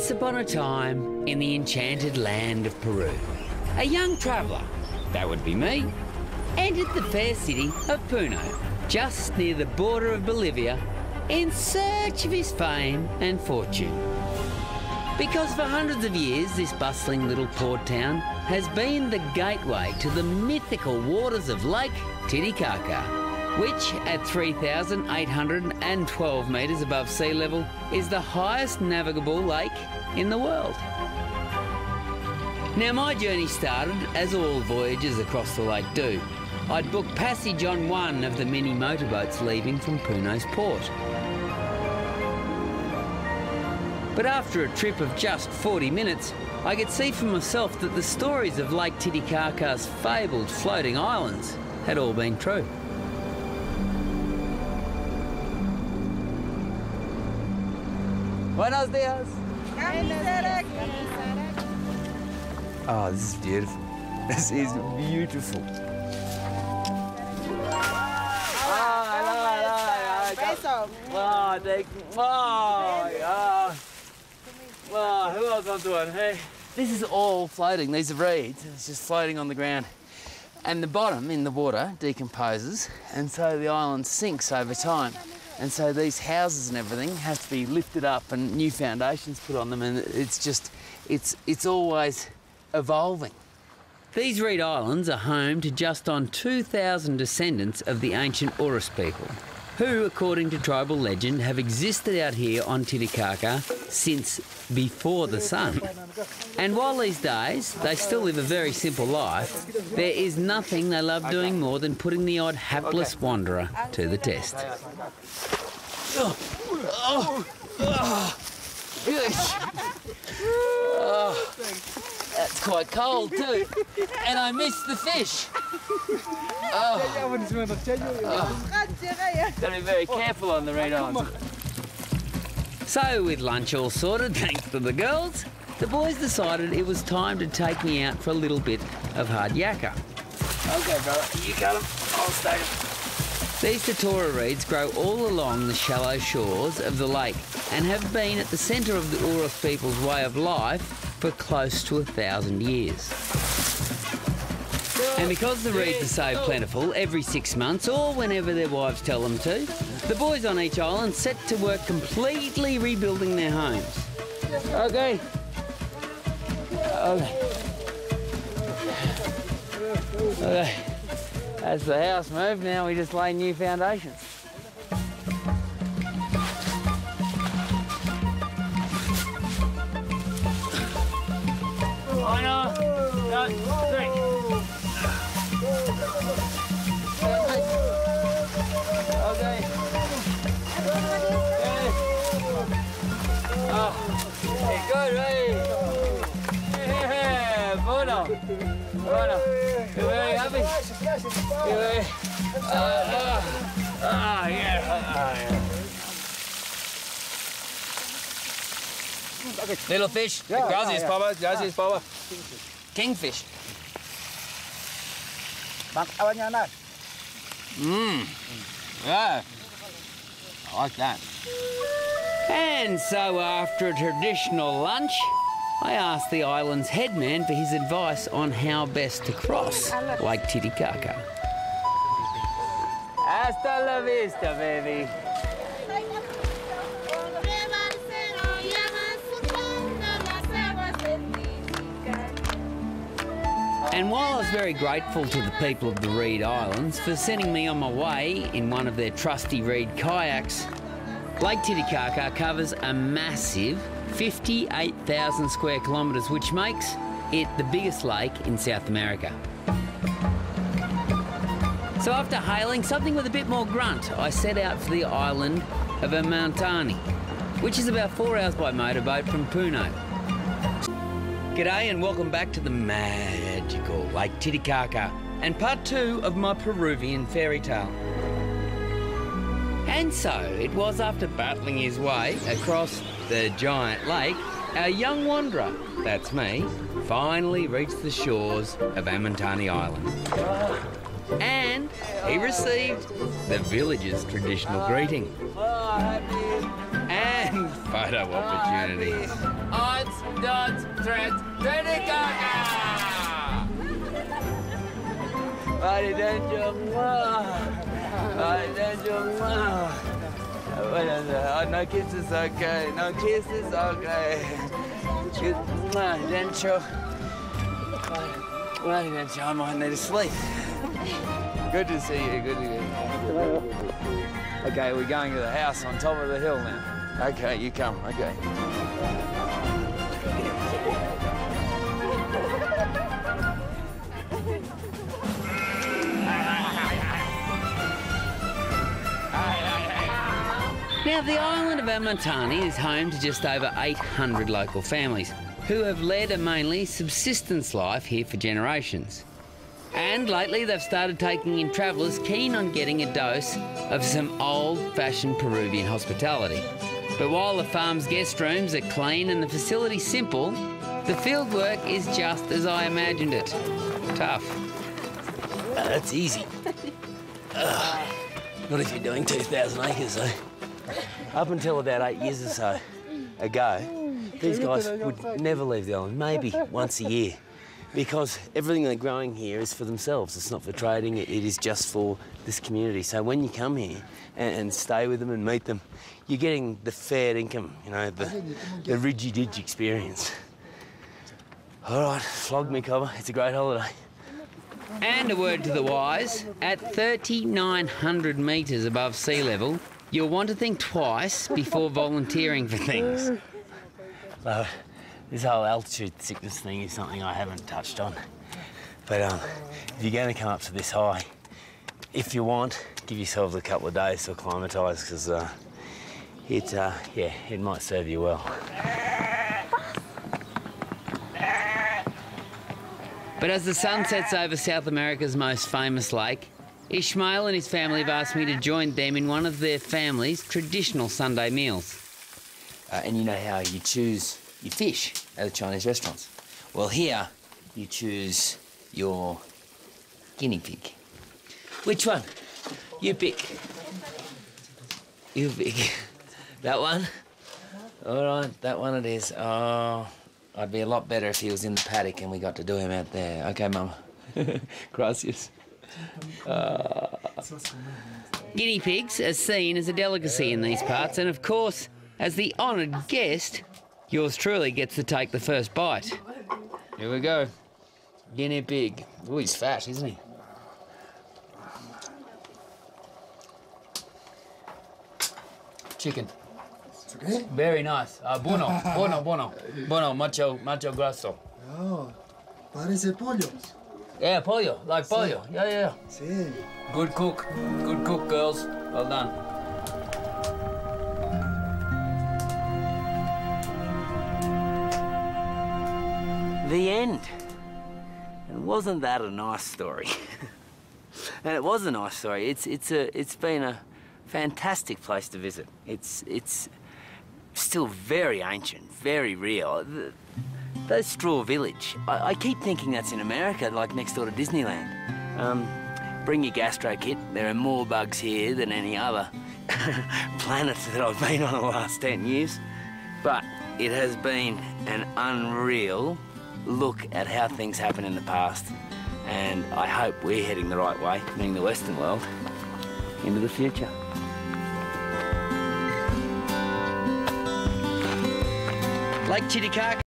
Once upon a time, in the enchanted land of Peru, a young traveller, that would be me, entered the fair city of Puno, just near the border of Bolivia, in search of his fame and fortune. Because for hundreds of years, this bustling little port town has been the gateway to the mythical waters of Lake Titicaca, which at 3,812 metres above sea level is the highest navigable lake in the world. Now, my journey started, as all voyages across the lake do. I'd booked passage on one of the many motorboats leaving from Puno's port. But after a trip of just 40 minutes, I could see for myself that the stories of Lake Titicaca's fabled floating islands had all been true. Buenos dias. Oh, this is beautiful. This is beautiful. Who else I'm doing? Hey, this is all floating. These are reeds. It's just floating on the ground. And the bottom in the water decomposes, and so the island sinks over time. And so these houses and everything have to be lifted up and new foundations put on them, and it's always evolving. These reed islands are home to just on 2,000 descendants of the ancient Urus people, who, according to tribal legend, have existed out here on Titicaca since before the sun. And while these days they still live a very simple life, there is nothing they love doing more than putting the odd hapless wanderer to the test. That's quite cold too, and I missed the fish. Gotta be very careful on the reed islands. So, with lunch all sorted, thanks to the girls, the boys decided it was time to take me out for a little bit of hard yakka. Okay, brother, you got them, I'll stay. These Totora reeds grow all along the shallow shores of the lake and have been at the centre of the Urus people's way of life for close to 1,000 years. And because the reeds are so plentiful, every 6 months or whenever their wives tell them to, the boys on each island set to work completely rebuilding their homes. Okay. Okay. As the house moved, now we just lay new foundations. One, two, three. Okay. Oh, good, right? Yeah, Bono. You very happy? You very... Little fish. Gracias, Papa. Gracias, Papa. Kingfish. Yeah. I like that. And so after a traditional lunch, I asked the island's headman for his advice on how best to cross Lake Titicaca. Hasta la vista, baby. And while I was very grateful to the people of the Reed Islands for sending me on my way in one of their trusty reed kayaks, Lake Titicaca covers a massive 58,000 square kilometres, which makes it the biggest lake in South America. So after hailing something with a bit more grunt, I set out for the island of Amantani, which is about 4 hours by motorboat from Puno. G'day and welcome back to the magical Lake Titicaca and part 2 of my Peruvian fairy tale. And so it was after battling his way across the giant lake, our young wanderer, that's me, finally reached the shores of Amantani Island. And he received the villagers' traditional greeting. And photo opportunity. Odds, dots, threats, Titicaca! No kisses, okay. No kisses, okay. Dentro. I might need to sleep. Good to see you, good to see you. Okay, we're going to the house on top of the hill now. Okay, you come, okay. Now, the island of Amantani is home to just over 800 local families who have led a mainly subsistence life here for generations. And lately they've started taking in travellers keen on getting a dose of some old-fashioned Peruvian hospitality. But while the farm's guest rooms are clean and the facility simple, the field work is just as I imagined it. Tough. That's easy. Not if you're doing 2,000 acres, though. Up until about 8 years or so ago, these guys would never leave the island, maybe once a year, because everything they're growing here is for themselves. It's not for trading, it is just for this community. So when you come here and stay with them and meet them, you're getting the fair income, you know, the ridgy-didgy experience. All right, flog me, Cobber. It's a great holiday. And a word to the wise, at 3,900 metres above sea level, you'll want to think twice before volunteering for things. So, this whole altitude sickness thing is something I haven't touched on. But if you're going to come up to this high, if you want, give yourselves a couple of days to acclimatise, because it might serve you well. But as the sun sets over South America's most famous lake, Ishmael and his family have asked me to join them in one of their family's traditional Sunday meals. And you know how you choose your fish at the Chinese restaurants? Well, here you choose your guinea pig. Which one? You pick. You pick. That one? All right, that one it is. Oh, I'd be a lot better if he was in the paddock and we got to do him out there. Okay, Mama. Gracias. Guinea pigs are seen as a delicacy in these parts, and of course, as the honoured guest, yours truly gets to take the first bite. Here we go. Guinea pig. Oh, he's fat, isn't he? Chicken. Okay. Very nice. Bueno, macho grasso. Oh, parece pollo. Yeah, pollo, like pollo. Yeah. Sí. Good cook, girls. Well done. The end. And wasn't that a nice story? And it was a nice story. It's been a fantastic place to visit. It's still very ancient, very real. Those straw village, I keep thinking that's in America, like next door to Disneyland. Bring your gastro kit. There are more bugs here than any other planet that I've been on the last 10 years. But it has been an unreal look at how things happen in the past. And I hope we're heading the right way, being the Western world, into the future. Lake Titicaca.